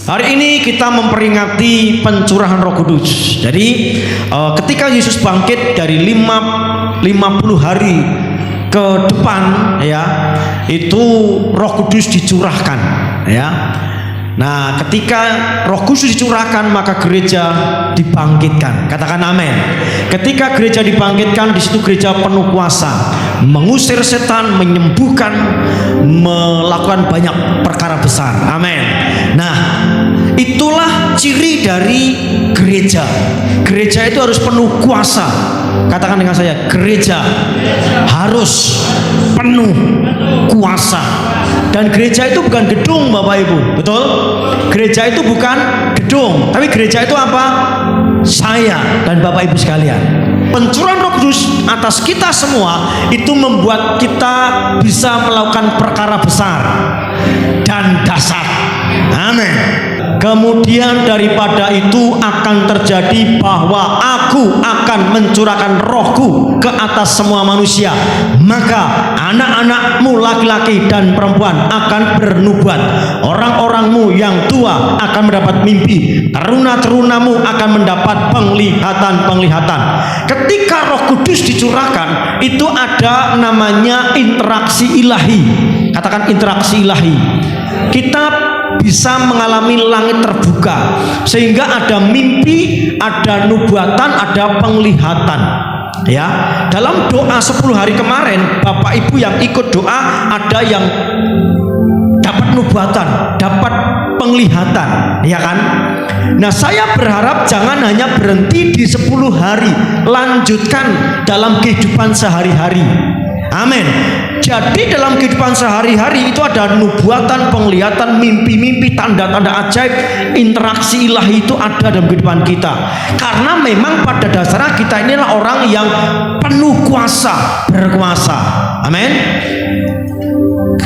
Hari ini kita memperingati pencurahan Roh Kudus. Jadi ketika Yesus bangkit dari 50 hari ke depan, ya, itu Roh Kudus dicurahkan, ya. Nah, ketika Roh Kudus dicurahkan, maka gereja dibangkitkan. Katakan amin. Ketika gereja dibangkitkan, di situ gereja penuh kuasa, mengusir setan, menyembuhkan, melakukan banyak perkara besar. Amin. Nah, itulah ciri dari gereja. Gereja itu harus penuh kuasa. Katakan dengan saya, gereja harus penuh kuasa. Dan gereja itu bukan gedung, Bapak Ibu, betul? Gereja itu bukan gedung, tapi gereja itu apa? Saya dan Bapak Ibu sekalian. Pencurahan Roh Kudus atas kita semua itu membuat kita bisa melakukan perkara besar dan dahsyat. Amin. Kemudian daripada itu akan terjadi bahwa aku akan mencurahkan rohku ke atas semua manusia. Maka anak-anakmu laki-laki dan perempuan akan bernubuat. Orang-orangmu yang tua akan mendapat mimpi. Teruna-terunamu akan mendapat penglihatan-penglihatan. Ketika Roh Kudus dicurahkan, itu ada namanya interaksi ilahi. Katakan interaksi ilahi. Kita bisa mengalami langit terbuka, sehingga ada mimpi, ada nubuatan, ada penglihatan. Ya, dalam doa 10 hari kemarin, Bapak Ibu yang ikut doa, ada yang dapat nubuatan, dapat penglihatan, ya kan? Nah, saya berharap jangan hanya berhenti di 10 hari, lanjutkan dalam kehidupan sehari-hari. Amin. Jadi dalam kehidupan sehari-hari itu ada nubuatan, penglihatan, mimpi-mimpi, tanda-tanda ajaib, interaksi ilahi itu ada dalam kehidupan kita. Karena memang pada dasarnya kita inilah orang yang penuh kuasa, berkuasa. Amin.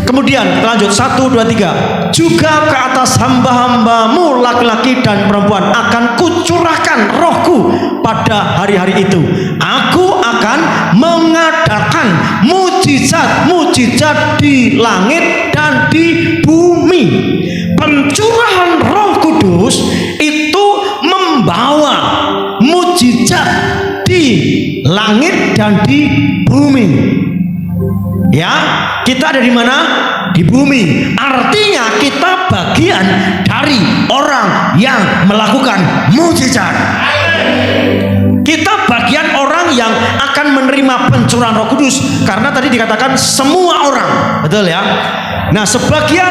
Kemudian lanjut 1, 2, 3. Juga ke atas hamba-hambamu laki-laki dan perempuan akan kucurahkan rohku pada hari-hari itu. Aku akan mengadakan mujizat-mujizat di langit dan di bumi. Pencurahan Roh Kudus itu membawa mujizat di langit dan di bumi. Ya, kita ada di mana? Di bumi. Artinya kita bagian dari orang yang melakukan mujizat. Kita bagian orang yang akan menerima pencurahan Roh Kudus, karena tadi dikatakan semua orang, betul ya? Nah, sebagian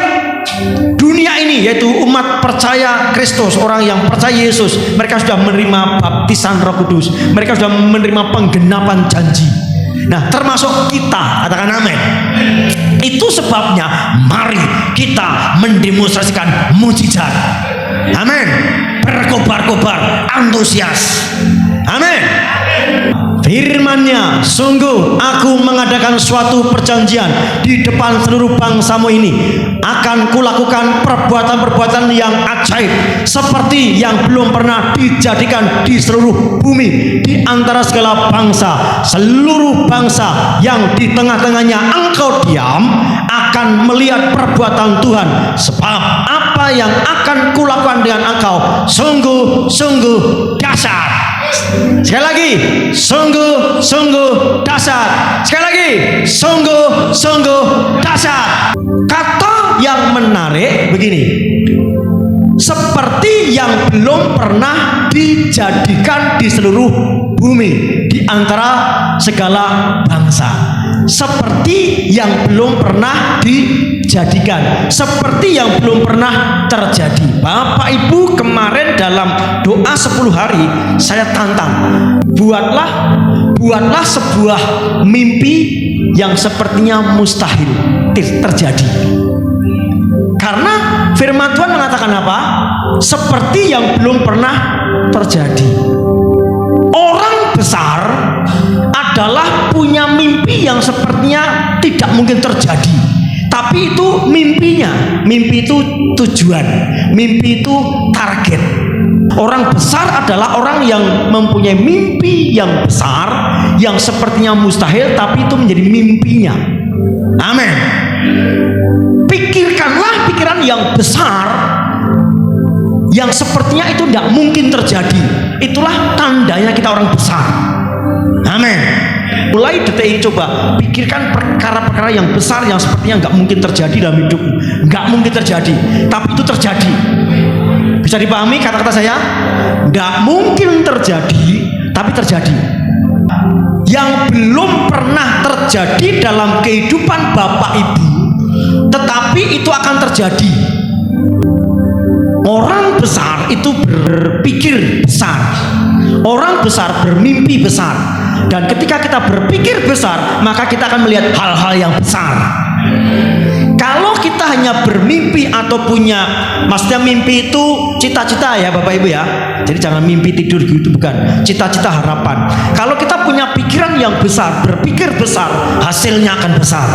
dunia ini, yaitu umat percaya Kristus, orang yang percaya Yesus, mereka sudah menerima baptisan Roh Kudus, mereka sudah menerima penggenapan janji. Nah, termasuk kita, katakan amin. Itu sebabnya mari kita mendemonstrasikan mujizat. Amin. Berkobar-kobar, antusias. Amin. Firman-Nya, sungguh aku mengadakan suatu perjanjian di depan seluruh bangsamu ini. Akan kulakukan perbuatan-perbuatan yang ajaib seperti yang belum pernah dijadikan di seluruh bumi. Di antara segala bangsa, seluruh bangsa yang di tengah-tengahnya engkau diam akan melihat perbuatan Tuhan. Sebab apa yang akan kulakukan dengan engkau sungguh-sungguh dahsyat. Sekali lagi, sungguh-sungguh dahsyat. Sekali lagi, sungguh-sungguh dahsyat. Kata yang menarik begini: seperti yang belum pernah dijadikan di seluruh bumi, di antara segala bangsa. Seperti yang belum pernah dijadikan, seperti yang belum pernah terjadi. Bapak Ibu, kemarin dalam doa 10 hari saya tantang, buatlah sebuah mimpi yang sepertinya mustahil terjadi. Karena firman Tuhan mengatakan apa? Seperti yang belum pernah terjadi. Orang besar adalah punya mimpi yang sepertinya tidak mungkin terjadi. Tapi itu mimpinya, mimpi itu tujuan, mimpi itu target. Orang besar adalah orang yang mempunyai mimpi yang besar, yang sepertinya mustahil, tapi itu menjadi mimpinya. Amin. Pikirkanlah pikiran yang besar, yang sepertinya itu tidak mungkin terjadi. Itulah tandanya kita orang besar. Amin. Mulai detik ini coba pikirkan perkara-perkara yang besar yang sepertinya nggak mungkin terjadi dalam hidupmu. Nggak mungkin terjadi, tapi itu terjadi. Bisa dipahami kata-kata saya? Nggak mungkin terjadi, tapi terjadi. Yang belum pernah terjadi dalam kehidupan Bapak Ibu, tetapi itu akan terjadi. Orang besar itu berpikir besar. Orang besar bermimpi besar. Dan ketika kita berpikir besar, maka kita akan melihat hal-hal yang besar. Kalau kita hanya bermimpi atau punya, maksudnya mimpi itu cita-cita ya Bapak Ibu ya. Jadi jangan mimpi tidur gitu, bukan. Cita-cita harapan. Kalau kita punya pikiran yang besar, berpikir besar, hasilnya akan besar.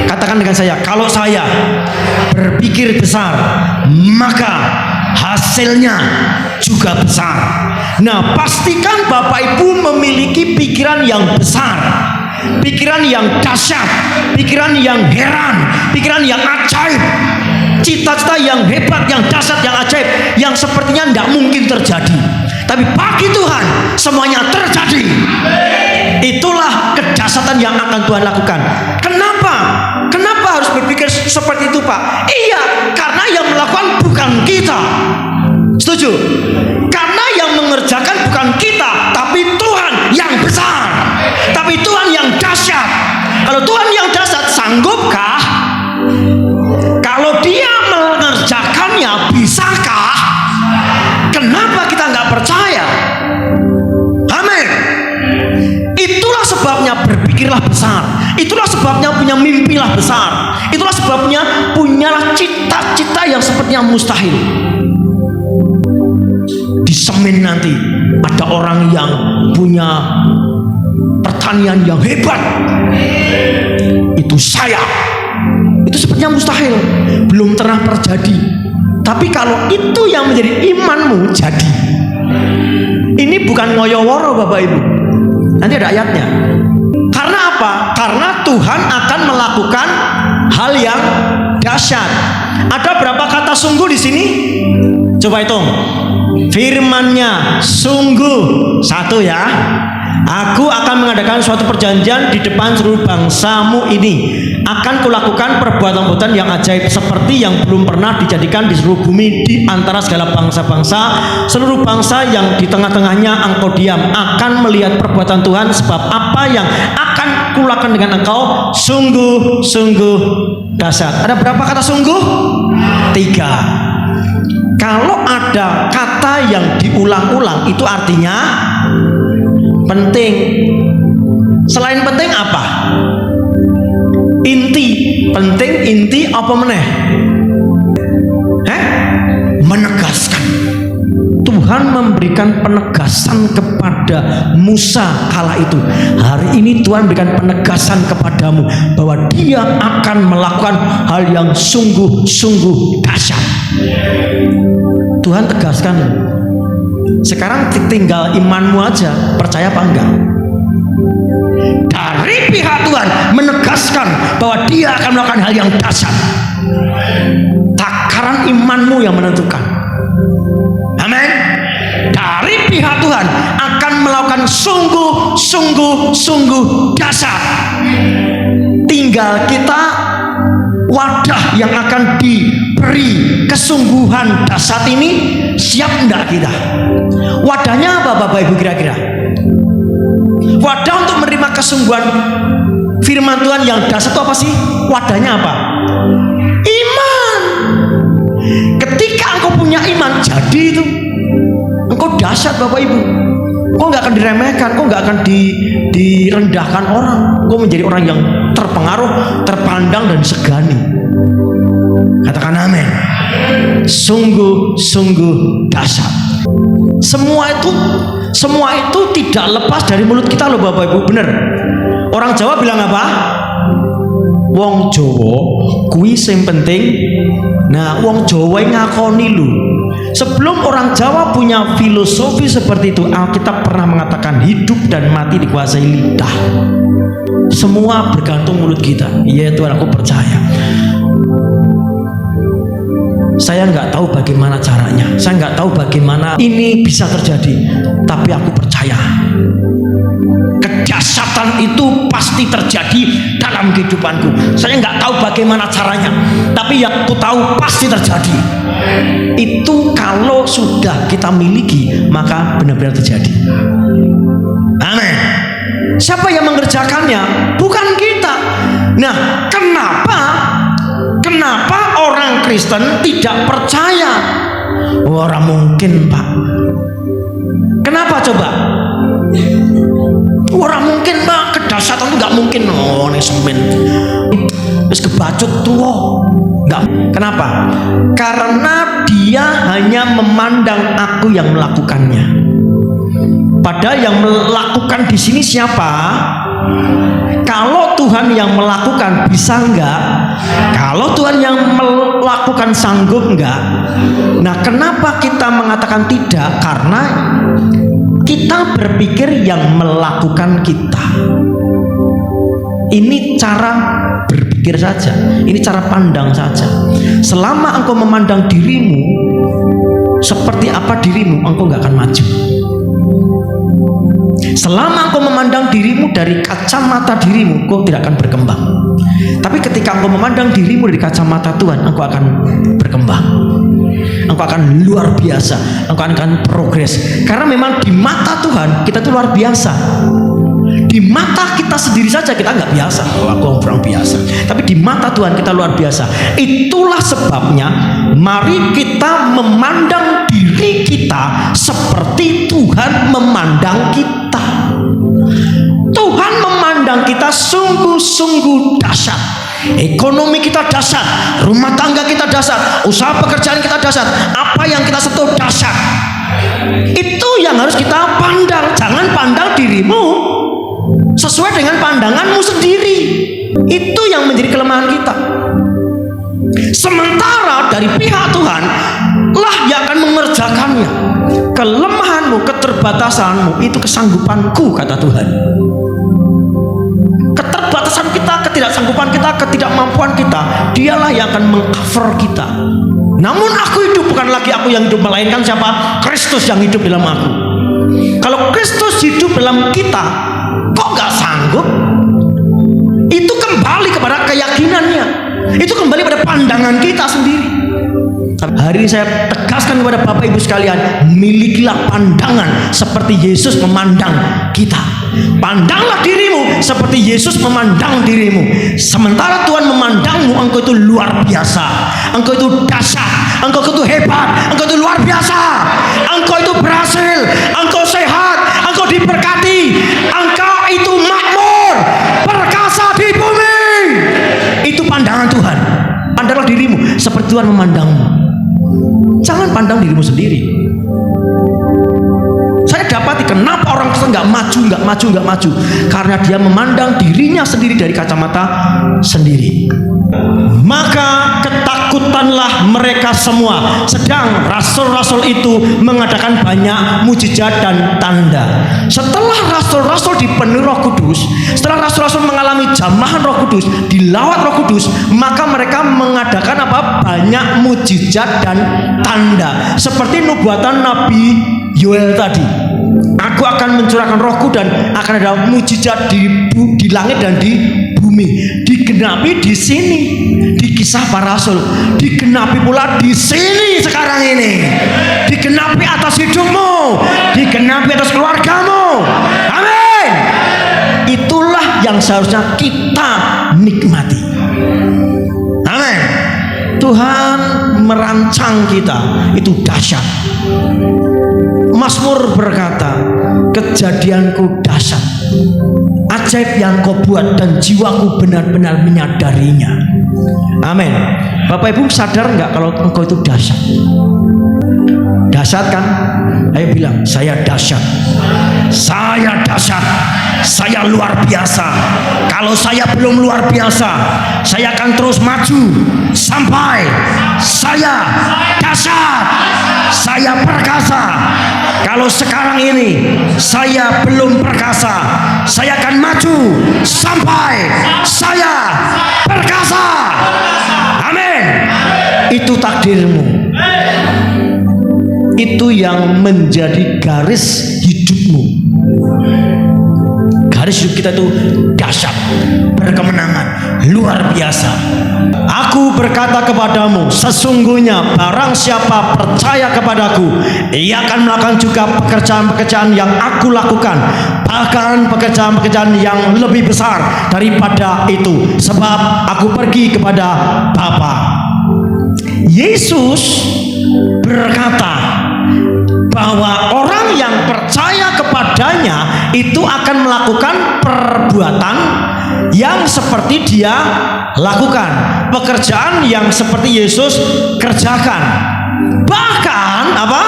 Katakan dengan saya, kalau saya berpikir besar, maka hasilnya juga besar. Nah, pastikan Bapak Ibu memiliki pikiran yang besar, pikiran yang dahsyat, pikiran yang heran, pikiran yang ajaib, cita-cita yang hebat, yang dahsyat, yang ajaib, yang sepertinya tidak mungkin terjadi. Tapi bagi Tuhan semuanya terjadi. Itulah kedahsyatan yang akan Tuhan lakukan. Kenapa? Kenapa harus berpikir seperti itu, Pak? Iya, karena yang melakukan bukan kita. Setuju? Karena yang mengerjakan bukan kita, tapi Tuhan yang besar, tapi Tuhan yang dahsyat. Kalau Tuhan yang dahsyat, sanggupkah? Kalau Dia mengerjakannya, bisakah? Kenapa kita nggak percaya? Amin. Itulah sebabnya berpikirlah besar. Itulah sebabnya punya mimpilah besar. Itulah sebabnya punyalah cita-cita yang sepertinya mustahil. Di Semen nanti ada orang yang punya pertanian yang hebat. Itu saya. Itu sepertinya mustahil, belum pernah terjadi. Tapi kalau itu yang menjadi imanmu, jadi. Ini bukan ngoyo-woro Bapak Ibu. Nanti ada ayatnya. Karena apa? Karena Tuhan akan melakukan hal yang dahsyat. Ada berapa kata sungguh di sini? Coba hitung. Firman-Nya sungguh, satu ya. Aku akan mengadakan suatu perjanjian di depan seluruh bangsamu ini. Akan kulakukan perbuatan-perbuatan yang ajaib seperti yang belum pernah dijadikan di seluruh bumi di antara segala bangsa-bangsa. Seluruh bangsa yang di tengah-tengahnya engkau diam akan melihat perbuatan Tuhan, sebab apa yang akan kulakukan dengan engkau sungguh-sungguh dahsyat. Ada berapa kata sungguh? 3. Kalau ada kata yang diulang-ulang, itu artinya penting. Selain penting apa? Inti. Penting, inti, apa meneh? Menegaskan. Tuhan memberikan penegasan kepada Musa kala itu. Hari ini Tuhan berikan penegasan kepadamu bahwa Dia akan melakukan hal yang sungguh-sungguh dahsyat. Tuhan tegaskan. Sekarang tinggal imanmu aja, percaya apa enggak? Dari pihak Tuhan menegaskan bahwa Dia akan melakukan hal yang dahsyat. Takaran imanmu yang menentukan. Amin. Dari pihak Tuhan akan melakukan sungguh dahsyat. Tinggal kita wadah yang akan diberi kesungguhan dahsyat ini, siap enggak kita? Wadahnya apa Bapak Ibu kira-kira? Wadah untuk menerima kesungguhan firman Tuhan yang dahsyat itu apa sih? Wadahnya apa? Iman. Ketika engkau punya iman, jadi itu engkau dahsyat Bapak Ibu. Engkau nggak akan diremehkan, engkau nggak akan direndahkan orang. Engkau menjadi orang yang terpengaruh, terpandang dan disegani. Katakan amin. Sungguh dahsyat. Semua itu tidak lepas dari mulut kita loh Bapak Ibu. Bener. Orang Jawa bilang apa? Wong Jawa kuwi sing penting. Nah, wong Jawa ngakoni lu. Sebelum orang Jawa punya filosofi seperti itu, Alkitab pernah mengatakan hidup dan mati dikuasai lidah. Semua bergantung mulut kita. Iya Tuhan, aku percaya. Saya nggak tahu bagaimana caranya, saya nggak tahu bagaimana ini bisa terjadi, tapi aku percaya kedahsyatan itu pasti terjadi dalam kehidupanku. Saya nggak tahu bagaimana caranya, tapi yang aku tahu pasti terjadi. Itu kalau sudah kita miliki, maka benar-benar terjadi. Amin. Siapa yang mengerjakannya? Bukan kita. Nah, kenapa orang Kristen tidak percaya? Orang mungkin, Pak. Kenapa coba? Orang mungkin, Pak, kedahsyatan itu nggak mungkin. Oh, ini semen. Terus kebacut tuh. Nggak. Kenapa? Karena dia hanya memandang aku yang melakukannya. Padahal yang melakukan di sini siapa? Kalau Tuhan yang melakukan bisa enggak? Kalau Tuhan yang melakukan sanggup enggak? Nah, kenapa kita mengatakan tidak? Karena kita berpikir yang melakukan kita. Ini cara berpikir saja, ini cara pandang saja. Selama engkau memandang dirimu seperti apa dirimu, engkau enggak akan maju. Selama engkau memandang dirimu dari kacamata dirimu, engkau tidak akan berkembang. Tapi ketika engkau memandang dirimu dari kacamata Tuhan, engkau akan berkembang. Engkau akan luar biasa, engkau akan progres. Karena memang di mata Tuhan kita itu luar biasa. Di mata kita sendiri saja kita nggak biasa. Oh, aku orang biasa. Tapi di mata Tuhan kita luar biasa. Itulah sebabnya mari kita memandang diri kita seperti Tuhan memandang kita. Tuhan memandang kita sungguh-sungguh dahsyat. Ekonomi kita dahsyat, rumah tangga kita dahsyat, usaha pekerjaan kita dahsyat, apa yang kita sentuh dahsyat. Itu yang harus kita pandang. Jangan pandang dirimu sesuai dengan pandanganmu sendiri. Itu yang menjadi kelemahan kita. Sementara dari pihak Tuhan lah yang akan mengerjakannya. Kelemahanmu, keterbatasanmu itu kesanggupanku, kata Tuhan. Keterbatasan kita, ketidaksanggupan kita, ketidakmampuan kita, dialah yang akan mengcover kita. Namun aku hidup, bukan lagi aku yang hidup, melainkan siapa? Kristus yang hidup dalam aku. Kalau Kristus hidup dalam kita, kok gak sanggup? Itu kembali kepada keyakinannya. Itu kembali pada pandangan kita sendiri. Hari ini saya tegaskan kepada Bapak Ibu sekalian, milikilah pandangan seperti Yesus memandang kita. Pandanglah dirimu seperti Yesus memandang dirimu. Sementara Tuhan memandangmu, engkau itu luar biasa, engkau itu dahsyat, engkau itu hebat, engkau itu luar biasa, engkau itu berhasil, engkau sehat, engkau diberkati, engkau itu makmur, perkasa di bumi. Itu pandangan Tuhan. Pandanglah dirimu seperti Tuhan memandangmu. Jangan pandang dirimu sendiri. Saya dapati kenapa orang Kristen nggak maju, karena dia memandang dirinya sendiri dari kacamata sendiri. Maka ketakutanlah mereka semua. Sedang rasul-rasul itu mengadakan banyak mujizat dan tanda. Setelah rasul-rasul dipenuhi Roh Kudus, setelah rasul-rasul mengalami jamahan Roh Kudus, dilawat Roh Kudus, maka mereka mengadakan apa? Banyak mujizat dan tanda. Seperti nubuatan Nabi Yoel tadi. Aku akan mencurahkan Rohku dan akan ada mujizat di langit dan di bumi. Digenapi di sini, di kisah para rasul. Digenapi pula di sini sekarang ini. Digenapi atas hidupmu, digenapi atas keluargamu. Amin. Itulah yang seharusnya kita nikmati. Amin. Tuhan merancang kita itu dahsyat. Mazmur berkata, kejadianku dahsyat, ajaib yang kau buat dan jiwaku benar-benar menyadarinya. Amin. Bapak Ibu sadar nggak kalau engkau itu dahsyat? Dahsyat kan? Ayo bilang, saya dahsyat. Saya dahsyat. Saya luar biasa. Kalau saya belum luar biasa, saya akan terus maju sampai saya dahsyat. Saya perkasa. Kalau sekarang ini saya belum perkasa, saya akan maju sampai saya perkasa. Amin. Itu takdirmu. Itu yang menjadi garis hidupmu. Garis hidup kita itu dahsyat, berkemenangan, luar biasa. Aku berkata kepadamu, sesungguhnya barang siapa percaya kepadaku, ia akan melakukan juga pekerjaan-pekerjaan yang aku lakukan, bahkan pekerjaan-pekerjaan yang lebih besar daripada itu, sebab aku pergi kepada Bapa. Yesus berkata bahwa orang yang percaya kepadanya itu akan melakukan perbuatan yang seperti dia lakukan, pekerjaan yang seperti Yesus kerjakan, bahkan apa?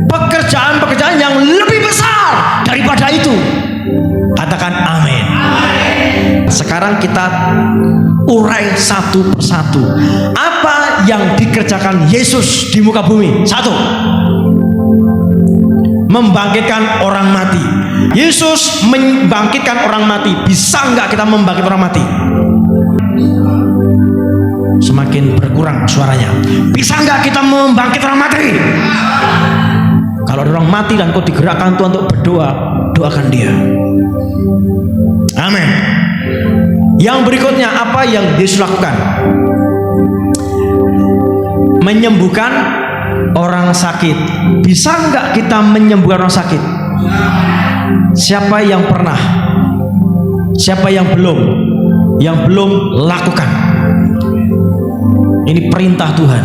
Pekerjaan-pekerjaan yang lebih besar daripada itu. Katakan amin. Sekarang kita urai satu persatu. Apa yang dikerjakan Yesus di muka bumi? Satu, membangkitkan orang mati. Yesus membangkitkan orang mati. Bisa nggak kita membangkitkan orang mati? Semakin berkurang suaranya. Bisa nggak kita membangkitkan orang mati? Kalau ada orang mati dan kau digerakkan Tuhan untuk berdoa, doakan dia. Amin. Yang berikutnya, apa yang Yesus lakukan? Menyembuhkan orang sakit. Bisa nggak kita menyembuhkan orang sakit? Siapa yang pernah? Siapa yang belum? Yang belum lakukan. Ini perintah Tuhan.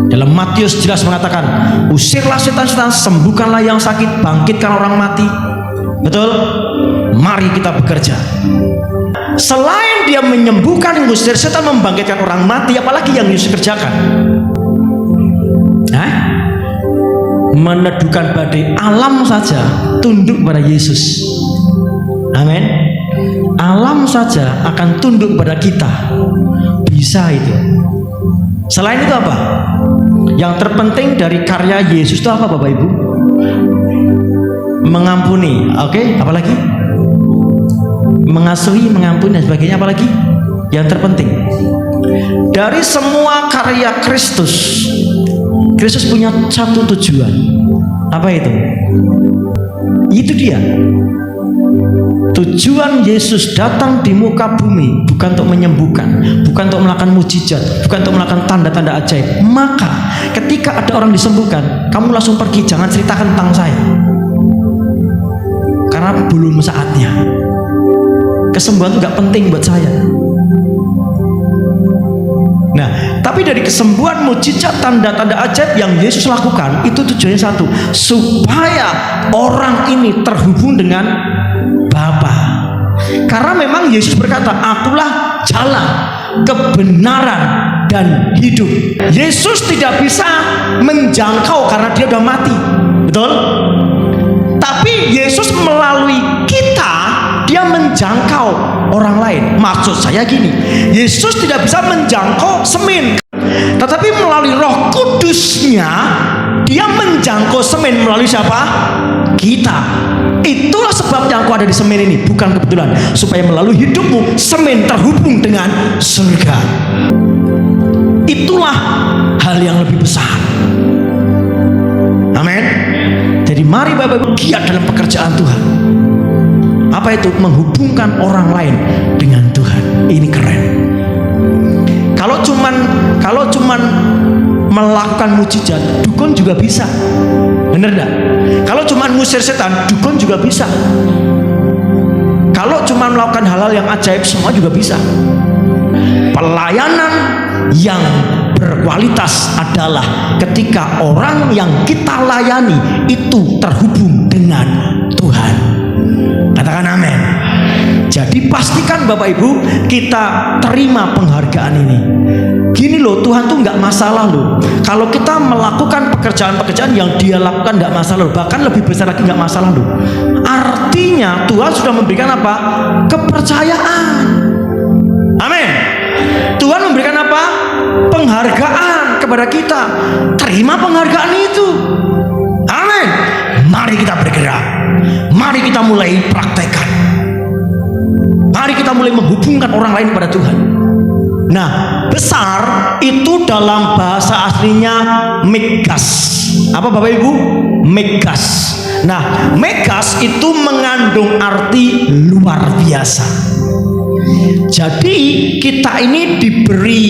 Dalam Matius jelas mengatakan, usirlah setan-setan, sembuhkanlah yang sakit, bangkitkan orang mati. Betul? Mari kita bekerja. Selain dia menyembuhkan, mengusir setan, membangkitkan orang mati, apalagi yang Yesus kerjakan? Meneduhkan badai. Alam saja tunduk pada Yesus. Amin. Alam saja akan tunduk pada kita. Bisa itu. Selain itu apa? Yang terpenting dari karya Yesus itu apa, Bapak Ibu? Mengampuni. Oke, apalagi? Mengasihi, mengampuni dan sebagainya. Apalagi? Yang terpenting dari semua karya Kristus, Kristus punya satu tujuan. Apa itu? Itu dia. Tujuan Yesus datang di muka bumi bukan untuk menyembuhkan, bukan untuk melakukan mujizat, bukan untuk melakukan tanda-tanda ajaib. Maka ketika ada orang disembuhkan, kamu langsung pergi, jangan ceritakan tentang saya, karena belum saatnya. Kesembuhan itu gak penting buat saya. Nah, tapi dari kesembuhan, mujizat, tanda-tanda ajaib yang Yesus lakukan, itu tujuannya satu, supaya orang ini terhubung dengan Bapa. Karena memang Yesus berkata, akulah jalan, kebenaran, dan hidup. Yesus tidak bisa menjangkau karena dia sudah mati. Betul? Tapi Yesus melalui kita, dia menjangkau orang lain. Maksud saya gini, Yesus tidak bisa menjangkau semen, tetapi melalui Roh Kudusnya dia menjangkau semen. Melalui siapa? Kita. Itulah sebabnya aku ada di semen ini, bukan kebetulan. Supaya melalui hidupmu semen terhubung dengan surga. Itulah hal yang lebih besar. Amin. Jadi mari Bapak Ibu giat dalam pekerjaan Tuhan. Apa itu? Menghubungkan orang lain dengan Tuhan. Ini keren. Kalau cuman melakukan mujizat, dukun juga bisa. Bener enggak? Kalau cuman ngusir setan, dukun juga bisa. Kalau cuman melakukan hal-hal yang ajaib, semua juga bisa. Pelayanan yang berkualitas adalah ketika orang yang kita layani itu terhubung dengan Tuhan. Katakan amin. Jadi pastikan Bapak Ibu kita terima penghargaan ini. Gini loh, Tuhan tuh nggak masalah loh. Kalau kita melakukan pekerjaan-pekerjaan yang Dia lakukan nggak masalah loh. Bahkan lebih besar lagi nggak masalah loh. Artinya Tuhan sudah memberikan apa? Kepercayaan. Amin. Tuhan memberikan apa? Penghargaan kepada kita. Terima penghargaan itu. Amin. Mari kita bergerak. Mari kita mulai praktekkan. Mari kita mulai menghubungkan orang lain kepada Tuhan. Nah, besar itu dalam bahasa aslinya megas. Apa Bapak Ibu? Megas. Nah, megas itu mengandung arti luar biasa. Jadi kita ini diberi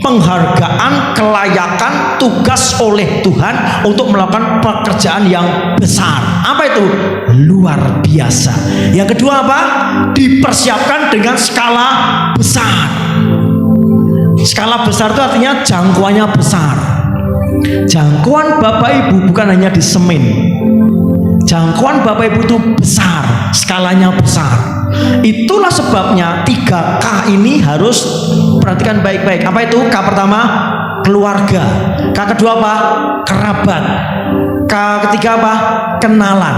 penghargaan, kelayakan, tugas oleh Tuhan untuk melakukan pekerjaan yang besar. Apa itu? Luar biasa. Yang kedua apa? Dipersiapkan dengan skala besar. Skala besar itu artinya jangkauannya besar. Jangkauan Bapak Ibu bukan hanya di semen. Jangkauan Bapak Ibu itu besar, skalanya besar. Itulah sebabnya 3K ini harus perhatikan baik-baik. Apa itu? K pertama, keluarga. K kedua apa? Kerabat. K ketiga apa? Kenalan.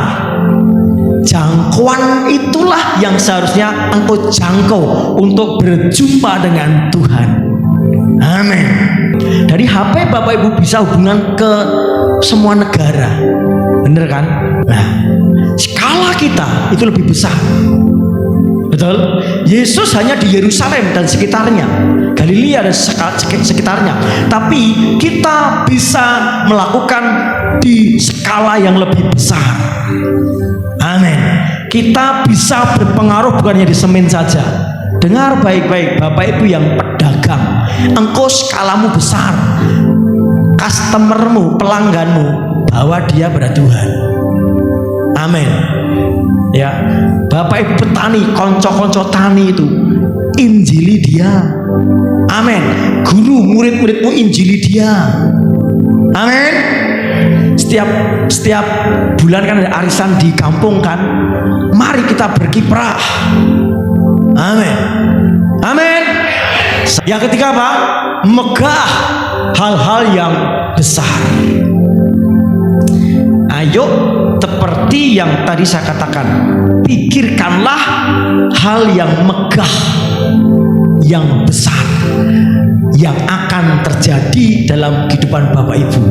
Jangkauan itulah yang seharusnya engkau jangkau untuk berjumpa dengan Tuhan. Amin. Dari HP Bapak Ibu bisa hubungan ke semua negara. Bener kan? Nah, skala kita itu lebih besar. Betul? Yesus hanya di Yerusalem dan sekitarnya, Galilea dan sekitarnya. Tapi kita bisa melakukan di skala yang lebih besar. Amin. Kita bisa berpengaruh bukannya di semen saja. Dengar baik-baik Bapak Ibu yang pedagang, engkau skalamu besar. Customermu, pelangganmu, bawa dia pada Tuhan. Amin. Ya, Bapak Ibu petani, konco-konco tani itu, injili dia. Amin. Guru, murid-muridmu injili dia. Amin. Setiap bulan kan ada arisan di kampung kan. Mari kita berkiprah. Amin. Amin. Yang ketiga apa? Megah hal-hal yang besar. Ayo, seperti yang tadi saya katakan, pikirkanlah hal yang megah, yang besar, yang akan terjadi dalam kehidupan Bapak Ibu.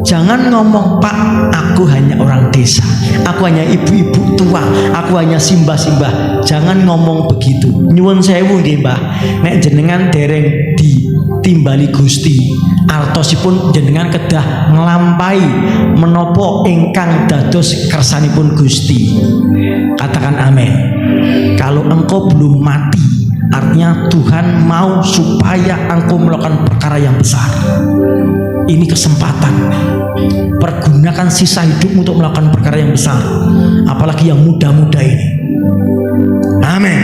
Jangan ngomong, Pak, aku hanya orang desa, aku hanya ibu-ibu tua, aku hanya simbah-simbah. Jangan ngomong begitu. Nyuwun sewu nggih, Mbah. Nek jenengan dereng ditimbali Gusti, artosipun jenengan kedah nglampahi menapa ingkang dados kersanipun Gusti. Katakan amin. Kalau engkau belum mati, artinya Tuhan mau supaya engkau melakukan perkara yang besar. Ini kesempatan. Pergunakan sisa hidupmu untuk melakukan perkara yang besar, apalagi yang muda-muda ini. Amin.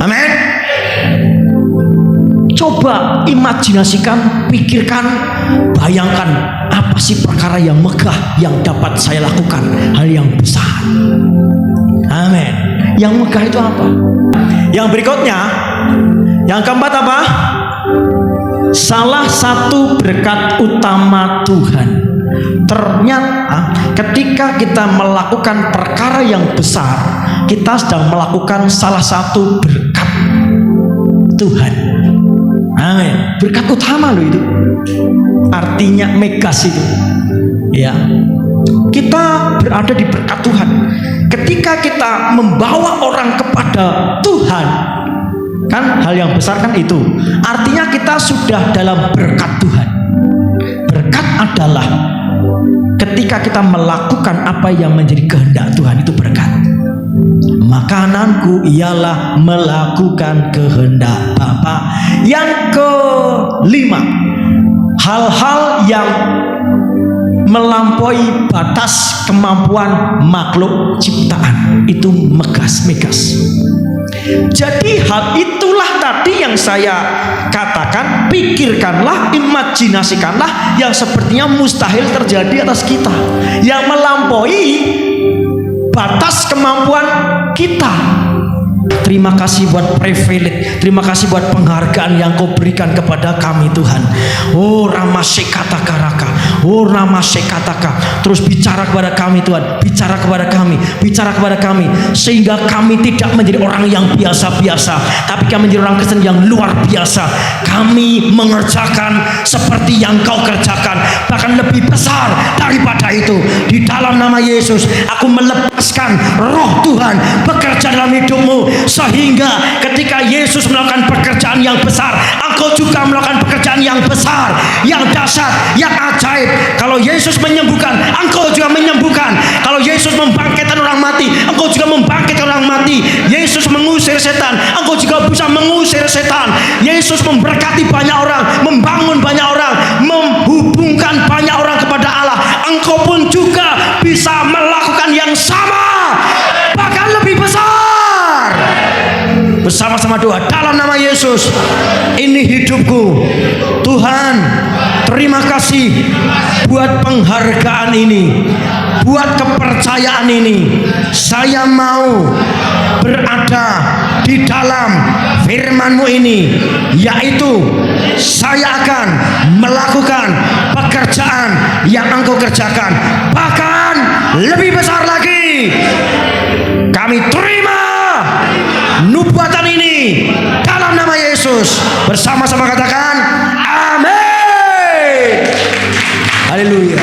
Amin. Coba imajinasikan, pikirkan, bayangkan apa sih perkara yang megah yang dapat saya lakukan, hal yang besar. Amin. Yang megah itu apa? Yang berikutnya, yang keempat apa? Salah satu berkat utama Tuhan. Ternyata ketika kita melakukan perkara yang besar, kita sedang melakukan salah satu berkat Tuhan. Amin. Berkat utama loh itu. Artinya megas itu. Ya. Kita berada di berkat Tuhan. Ketika kita membawa orang kepada Tuhan, kan hal yang besar kan itu. Artinya kita sudah dalam berkat Tuhan. Berkat adalah ketika kita melakukan apa yang menjadi kehendak Tuhan, itu berkat. Makananku ialah melakukan kehendak Bapa. Yang kelima, hal-hal yang melampaui batas kemampuan makhluk ciptaan, itu megas. Jadi hal itulah tadi yang saya katakan, pikirkanlah, imajinasikanlah yang sepertinya mustahil terjadi atas kita, yang melampaui batas kemampuan kita. Terima kasih buat privilege, terima kasih buat penghargaan yang kau berikan kepada kami Tuhan. Oh Ramasekata Karaka, Hora masekataka. Terus bicara kepada kami Tuhan, bicara kepada kami, bicara kepada kami, sehingga kami tidak menjadi orang yang biasa-biasa, tapi kami menjadi orang Kristen yang luar biasa. Kami mengerjakan seperti yang Kau kerjakan, bahkan lebih besar daripada itu. Di dalam nama Yesus, aku melepaskan roh Tuhan bekerja dalam hidupmu, sehingga ketika Yesus melakukan pekerjaan yang besar, Engkau juga melakukan pekerjaan yang besar, yang dahsyat, yang ajaib. Kalau Yesus menyembuhkan, Engkau juga menyembuhkan. Kalau Yesus membangkitkan orang mati, Engkau juga membangkitkan orang mati. Yesus mengusir setan, Engkau juga bisa mengusir setan. Yesus memberkati banyak orang, membangun banyak orang, menghubungkan banyak orang kepada Allah. Engkau pun juga bisa melakukan yang sama, bahkan lebih besar. Bersama-sama doa dalam nama Yesus. Ini hidupku Tuhan, terima kasih buat penghargaan ini, buat kepercayaan ini. Saya mau berada di dalam firman-Mu ini, yaitu saya akan melakukan pekerjaan yang Engkau kerjakan, bahkan lebih besar lagi. Kami terima nubuatan ini dalam nama Yesus. Bersama-sama katakan amin. Haleluya.